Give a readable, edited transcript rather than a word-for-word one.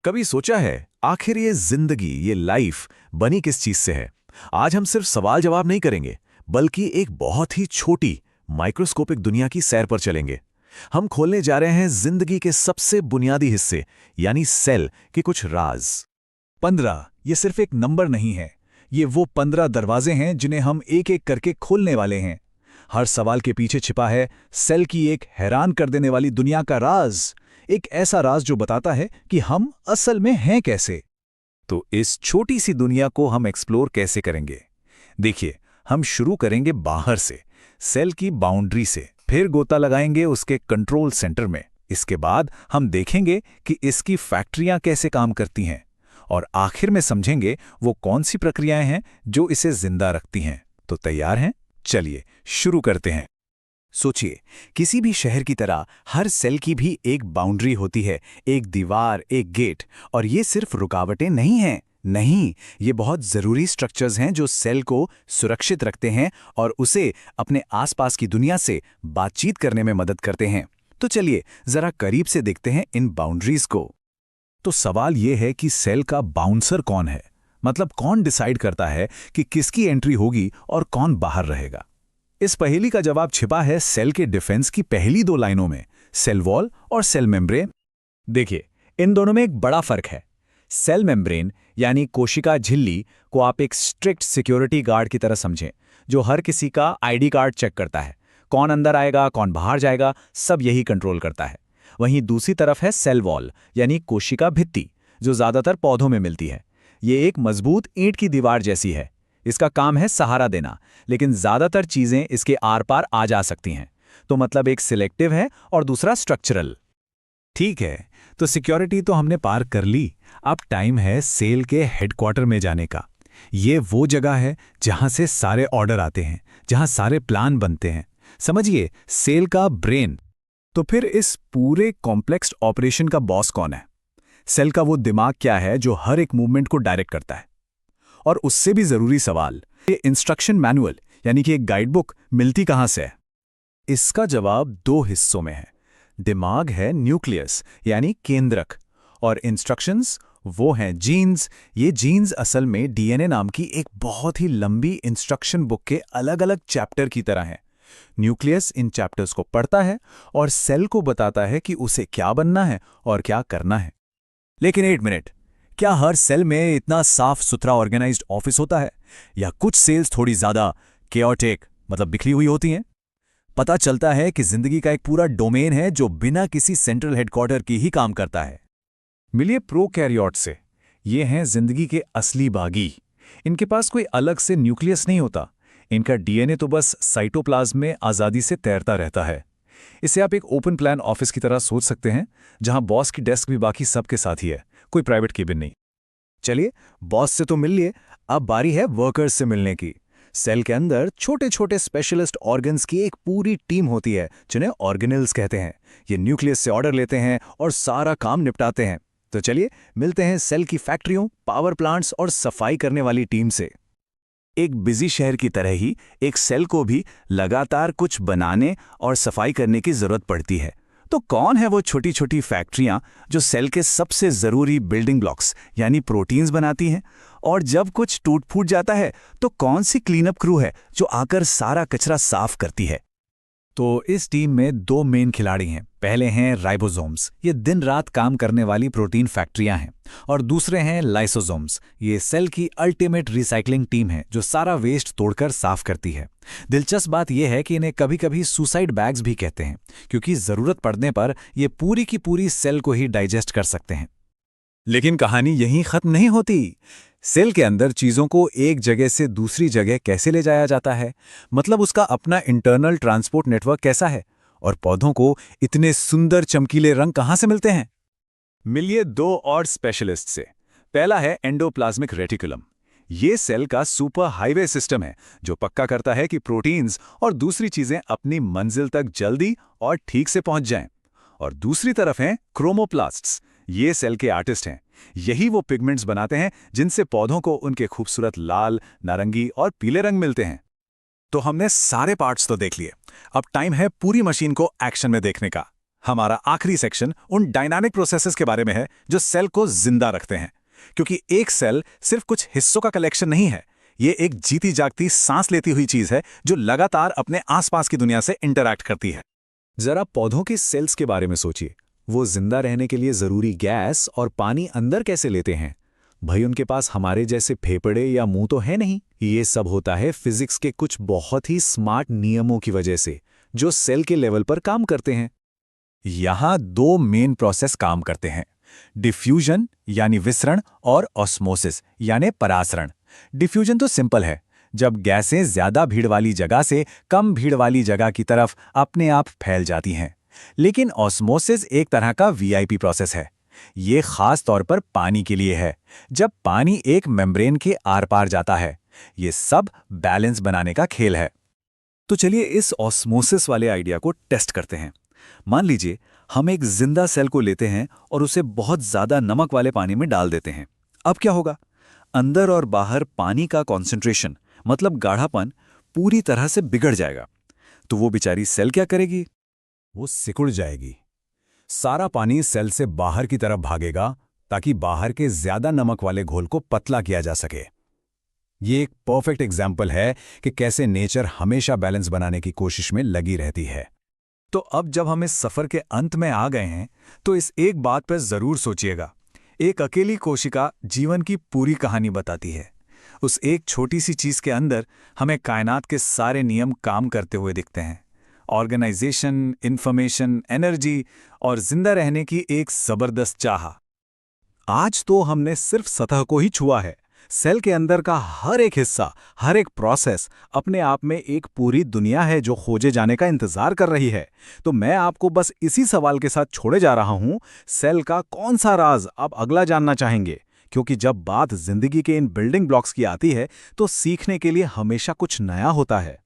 कभी सोचा है आखिर ये जिंदगी, ये लाइफ बनी किस चीज से है? आज हम सिर्फ सवाल जवाब नहीं करेंगे, बल्कि एक बहुत ही छोटी माइक्रोस्कोपिक दुनिया की सैर पर चलेंगे। हम खोलने जा रहे हैं जिंदगी के सबसे बुनियादी हिस्से, यानी सेल के कुछ राज। 15 ये सिर्फ एक नंबर नहीं है, ये वो 15 दरवाजे हैं जिन्हें हम एक एक करके खोलने वाले हैं। हर सवाल के पीछे छिपा है सेल की एक हैरान कर देने वाली दुनिया का राज, एक ऐसा राज जो बताता है कि हम असल में हैं कैसे। तो इस छोटी सी दुनिया को हम एक्सप्लोर कैसे करेंगे? देखिए, हम शुरू करेंगे बाहर से, सेल की बाउंड्री से, फिर गोता लगाएंगे उसके कंट्रोल सेंटर में। इसके बाद हम देखेंगे कि इसकी फैक्ट्रियां कैसे काम करती हैं, और आखिर में समझेंगे वो कौन सी प्रक्रियाएं हैं जो इसे जिंदा रखती हैं। तो तैयार हैं? चलिए शुरू करते हैं। सोचिए, किसी भी शहर की तरह हर सेल की भी एक बाउंड्री होती है, एक दीवार, एक गेट। और ये सिर्फ रुकावटें नहीं हैं, नहीं, ये बहुत ज़रूरी स्ट्रक्चर्स हैं जो सेल को सुरक्षित रखते हैं और उसे अपने आसपास की दुनिया से बातचीत करने में मदद करते हैं। तो चलिए ज़रा करीब से देखते हैं इन बाउंड्रीज को। तो सवाल ये है कि सेल का बाउंसर कौन है? मतलब कौन डिसाइड करता है कि किसकी एंट्री होगी और कौन बाहर रहेगा? इस पहेली का जवाब छिपा है सेल के डिफेंस की पहली 2 लाइनों में, सेल वॉल और सेल मेम्ब्रेन। देखिए, इन दोनों में एक बड़ा फर्क है। सेल मेम्ब्रेन यानी कोशिका झिल्ली को आप एक स्ट्रिक्ट सिक्योरिटी गार्ड की तरह समझें, जो हर किसी का आईडी कार्ड चेक करता है। कौन अंदर आएगा, कौन बाहर जाएगा, सब यही कंट्रोल करता है। वहीं दूसरी तरफ है सेल वॉल यानी कोशिका भित्ति, जो ज़्यादातर पौधों में मिलती है। ये एक मजबूत ईंट की दीवार जैसी है। इसका काम है सहारा देना, लेकिन ज़्यादातर चीज़ें इसके आर पार आ जा सकती हैं। तो मतलब एक सिलेक्टिव है और दूसरा स्ट्रक्चरल। ठीक है, तो सिक्योरिटी तो हमने पार कर ली। अब टाइम है सेल के हेडक्वार्टर में जाने का। ये वो जगह है जहां से सारे ऑर्डर आते हैं, जहां सारे प्लान बनते हैं। समझिए, सेल का ब्रेन। तो फिर इस पूरे कॉम्प्लेक्स ऑपरेशन का बॉस कौन है? सेल का वो दिमाग क्या है जो हर एक मूवमेंट को डायरेक्ट करता है? और उससे भी जरूरी सवाल, ये इंस्ट्रक्शन मैनुअल यानी कि एक गाइडबुक मिलती कहां से है? इसका जवाब 2 हिस्सों में है। दिमाग है न्यूक्लियस यानी केंद्रक, और इंस्ट्रक्शंस वो हैं जीन्स। ये जीन्स असल में डीएनए नाम की एक बहुत ही लंबी इंस्ट्रक्शन बुक के अलग अलग चैप्टर की तरह हैं। न्यूक्लियस इन चैप्टर्स को पढ़ता है और सेल को बताता है कि उसे क्या बनना है और क्या करना है। लेकिन 1 मिनट, क्या हर सेल में इतना साफ सुथरा ऑर्गेनाइज्ड ऑफिस होता है, या कुछ सेल्स थोड़ी ज्यादा केओटिक मतलब बिखरी हुई होती हैं? पता चलता है कि जिंदगी का एक पूरा डोमेन है जो बिना किसी सेंट्रल हेडक्वार्टर की ही काम करता है। मिलिए प्रोकैरियोट से। ये हैं जिंदगी के असली बागी। इनके पास कोई अलग से न्यूक्लियस नहीं होता। इनका डीएनए तो बस साइटोप्लाज्म में आज़ादी से तैरता रहता है। इसे आप एक ओपन प्लान ऑफिस की तरह सोच सकते हैं, जहां बॉस की डेस्क भी बाकी सबके साथ ही है, कोई प्राइवेट केबिन नहीं। चलिए, बॉस से तो मिल लिए, अब बारी है वर्कर्स से मिलने की। सेल के अंदर छोटे छोटे स्पेशलिस्ट ऑर्गन्स की एक पूरी टीम होती है, जिन्हें ऑर्गेनेल्स कहते हैं। ये न्यूक्लियस से ऑर्डर लेते हैं और सारा काम निपटाते हैं। तो चलिए मिलते हैं सेल की फैक्ट्रियों, पावर प्लांट्स और सफाई करने वाली टीम से। एक बिजी शहर की तरह ही एक सेल को भी लगातार कुछ बनाने और सफाई करने की जरूरत पड़ती है। तो कौन है वो छोटी छोटी फैक्ट्रियां जो सेल के सबसे जरूरी बिल्डिंग ब्लॉक्स यानी प्रोटीन्स बनाती हैं? और जब कुछ टूट फूट जाता है तो कौन सी क्लीनअप क्रू है जो आकर सारा कचरा साफ करती है? तो इस टीम में 2 मेन खिलाड़ी हैं। पहले हैं राइबोसोम्स, ये दिन रात काम करने वाली प्रोटीन फैक्ट्रियां हैं। और दूसरे हैं लाइसोसोम्स, ये सेल की अल्टीमेट रिसाइकलिंग टीम है जो सारा वेस्ट तोड़कर साफ करती है। दिलचस्प बात यह है कि इन्हें कभी कभी सुसाइड बैग्स भी कहते हैं, क्योंकि जरूरत पड़ने पर ये पूरी की पूरी सेल को ही डाइजेस्ट कर सकते हैं। लेकिन कहानी यहीं खत्म नहीं होती। सेल के अंदर चीजों को एक जगह से दूसरी जगह कैसे ले जाया जाता है, मतलब उसका अपना इंटरनल ट्रांसपोर्ट नेटवर्क कैसा है, और पौधों को इतने सुंदर चमकीले रंग कहां से मिलते हैं? मिलिए 2 और स्पेशलिस्ट से। पहला है एंडोप्लाज्मिक रेटिकुलम। ये सेल का सुपर हाईवे सिस्टम है जो पक्का करता है कि प्रोटीन्स और दूसरी चीजें अपनी मंजिल तक जल्दी और ठीक से पहुंच जाएं। और दूसरी तरफ हैं क्रोमोप्लास्ट्स। ये सेल के आर्टिस्ट हैं। यही वो पिगमेंट्स बनाते हैं जिनसे पौधों को उनके खूबसूरत लाल, नारंगी और पीले रंग मिलते हैं। तो हमने सारे पार्ट्स तो देख लिए, अब टाइम है पूरी मशीन को एक्शन में देखने का। हमारा आखिरी सेक्शन उन डायनामिक प्रोसेसेस के बारे में है जो सेल को जिंदा रखते हैं, क्योंकि एक सेल सिर्फ कुछ हिस्सों का कलेक्शन नहीं है, ये एक जीती जागती सांस लेती हुई चीज है जो लगातार अपने आसपास की दुनिया से इंटरैक्ट करती है। जरा पौधों के सेल्स के बारे में सोचिए, वो जिंदा रहने के लिए जरूरी गैस और पानी अंदर कैसे लेते हैं? भाई उनके पास हमारे जैसे फेफड़े या मुंह तो है नहीं। ये सब होता है फिजिक्स के कुछ बहुत ही स्मार्ट नियमों की वजह से, जो सेल के लेवल पर काम करते हैं। यहां दो मेन प्रोसेस काम करते हैं, डिफ्यूजन यानी विसरण और ऑस्मोसिस यानी परासरण। डिफ्यूजन तो सिंपल है, जब गैसें ज्यादा भीड़ वाली जगह से कम भीड़ वाली जगह की तरफ अपने आप फैल जाती हैं। लेकिन ऑस्मोसिस एक तरह का वीआईपी प्रोसेस है। ये खास तौर पर पानी के लिए है, जब पानी एक मेम्ब्रेन के आर पार जाता है। ये सब बैलेंस बनाने का खेल है। तो चलिए इस ऑस्मोसिस वाले आइडिया को टेस्ट करते हैं। मान लीजिए हम एक जिंदा सेल को लेते हैं और उसे बहुत ज्यादा नमक वाले पानी में डाल देते हैं। अब क्या होगा? अंदर और बाहर पानी का कॉन्सेंट्रेशन, मतलब गाढ़ापन, पूरी तरह से बिगड़ जाएगा। तो वो बेचारी सेल क्या करेगी? वो सिकुड़ जाएगी। सारा पानी सेल से बाहर की तरफ भागेगा ताकि बाहर के ज्यादा नमक वाले घोल को पतला किया जा सके। ये एक परफेक्ट एग्जाम्पल है कि कैसे नेचर हमेशा बैलेंस बनाने की कोशिश में लगी रहती है। तो अब जब हम इस सफर के अंत में आ गए हैं, तो इस एक बात पर जरूर सोचिएगा, एक अकेली कोशिका जीवन की पूरी कहानी बताती है। उस एक छोटी सी चीज के अंदर हमें कायनात के सारे नियम काम करते हुए दिखते हैं। ऑर्गेनाइजेशन, इंफॉर्मेशन, एनर्जी और जिंदा रहने की एक जबरदस्त चाह। आज तो हमने सिर्फ सतह को ही छुआ है। सेल के अंदर का हर एक हिस्सा, हर एक प्रोसेस अपने आप में एक पूरी दुनिया है जो खोजे जाने का इंतजार कर रही है। तो मैं आपको बस इसी सवाल के साथ छोड़े जा रहा हूं, सेल का कौन सा राज आप अगला जानना चाहेंगे? क्योंकि जब बात जिंदगी के इन बिल्डिंग ब्लॉक्स की आती है, तो सीखने के लिए हमेशा कुछ नया होता है।